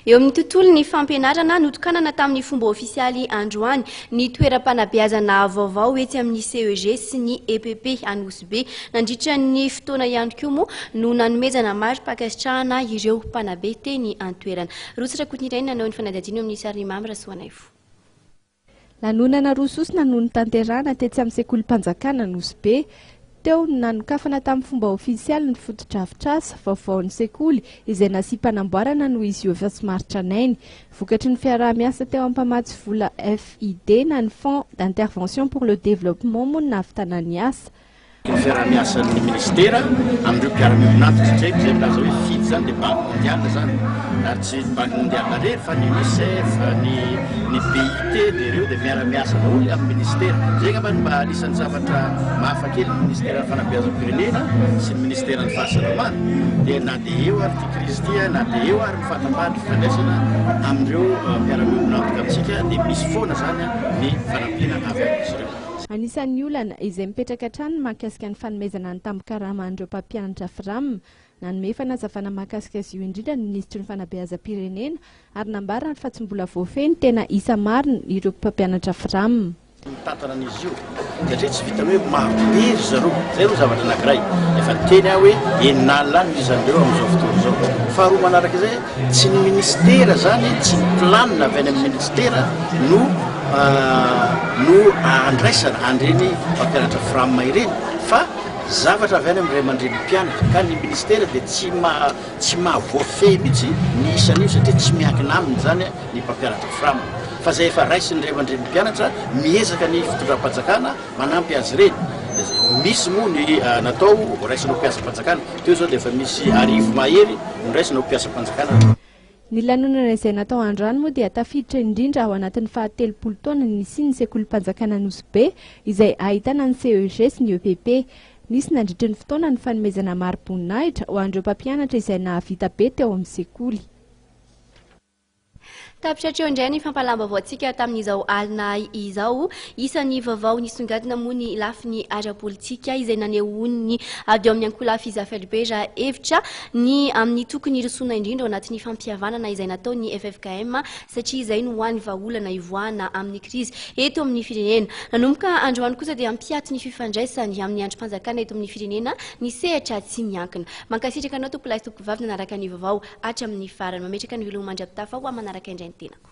Eo amin'ny tontolon'ny fampianarana Notokanana tamin'ny fomba ofisialy androany ny toera-panabeazana vaovao etsy amin'ny CEG sy ny EPP Anosibe nandritra ny fotoana ihany koa moa no nanomezana mari-pankasitrahana ireo mpanabe teny an-toerana. Rotsitra kotin'ireny nanao ny fanadihadiana amin'ny sary mamra soanaifo. Lanonana rososona no nitanterahana tetsy amin'ny sekoly mpanjakana Anosibe. Teo nanokafana tamin'ny fomba ofisialy ny foto-drafitrasa vaovaon'ny sekoly izay nasiam-panamboarana no izy io efa somary tranainy. Vokatry ny fiaraha-miasa teo ampamatsy vola FID na ny Fonds d'intervention pour le développement moa nahavita ny asa. Fiaraha-miasan'ny ministera amin'ireo mpiara-mionatitra ndraiky izay milaza hoe FID zany dia banque mondiale zany ary tsy banque mondiale rery fa ny UNICEF ny BIT dia ireo dia miara-miasa daholo amin'ny ministera. Zay ngamba mba anisan'ny zavatra mahafakely ny ministera ny fanabeazam-pirenena sy ny ministera ny fahasalamana dia na dia eo ary ty krizy ty na dia eo ary ny fahatambatry fifandraisana amin'ireo mpiara-mionatitra amintsika dia misy foana zany ny fanampiana avy amin'izy ireo. Anisan'ny olana izay mipetraka hatrany mahakasika ny fanomezana ny tambon-karama an'ireo mpampianatra firamina nanome fanazavana mahakasika azy io indrindra ny ministry ny fanabeazam-pirenena ary nambarana fa tsy mbola voafeny tena isa marina ireo mpampianatra firamina. Tantanan'izy io satria tsy vita hoe marobery zareo zay ro zavatra anankiray efa teny aho hoe enina ny izan'ireo amin'izao fotoana izao. Faharoa manaraka izay tsy ny ministera zany tsy ny planina avy any amin'ny ministera no andraisana andreny mpampianatra firamina ireny fa zavatra avy any amin'ray aman-dreny mpianatra ka ny ministera dia tsy mahavoafehy mihitsy ny isan'io satria tsy miankina aminy zany ny mpampianatra firamina fa zay efa raisiny ray aman-dreny mpianatra miezaka ny fitondram-panjakana manampy azy ireny. Misy moa ny natao raisinao mpiasa-panjakana teo zao dia efa misy arivo mahery no raisinao mpiasa-panjakana. Ny lanonana izay natao androany moa dia tafiditra indrindra ao anatin'ny fahatelopolo taona nisy ny sekoly mpanjakana Anosibe izay ahitana ny CEG sy ny EPP. Nisy nandritra ny fotoana ny fanomezana mari-pankasitrahana ho an'ireo mpampianatra izay nahavita be teo amin'ny sekoly. Tapitratra eo indray ny fampalamba vaoantsika tamin'izao alina izao isan'ny vaovao nisongadina moa ny lafiny ara-politika izay nanehony avy eo amin'ny ankolafy Zafelibera hevitra ny amin'ny tokony irosoana indrindra ao anatin'ny fampihavanana izay natao ny FFKM satria izay no hoany vahaolana ivoahana amin'ny krizy eto amin'ny firenena. Nanomboka androany kosa dia ampiato ny fifandraisany amin'ny androm-panjakana eto amin'ny firenena ny sehatra tsy miankina. Mankasitraka anao tompo lahy tompo vavy nanaraka ny vaovao hatramin'ny farany mametraka ny velomandry apitafa ho manaraka indray ny tenako.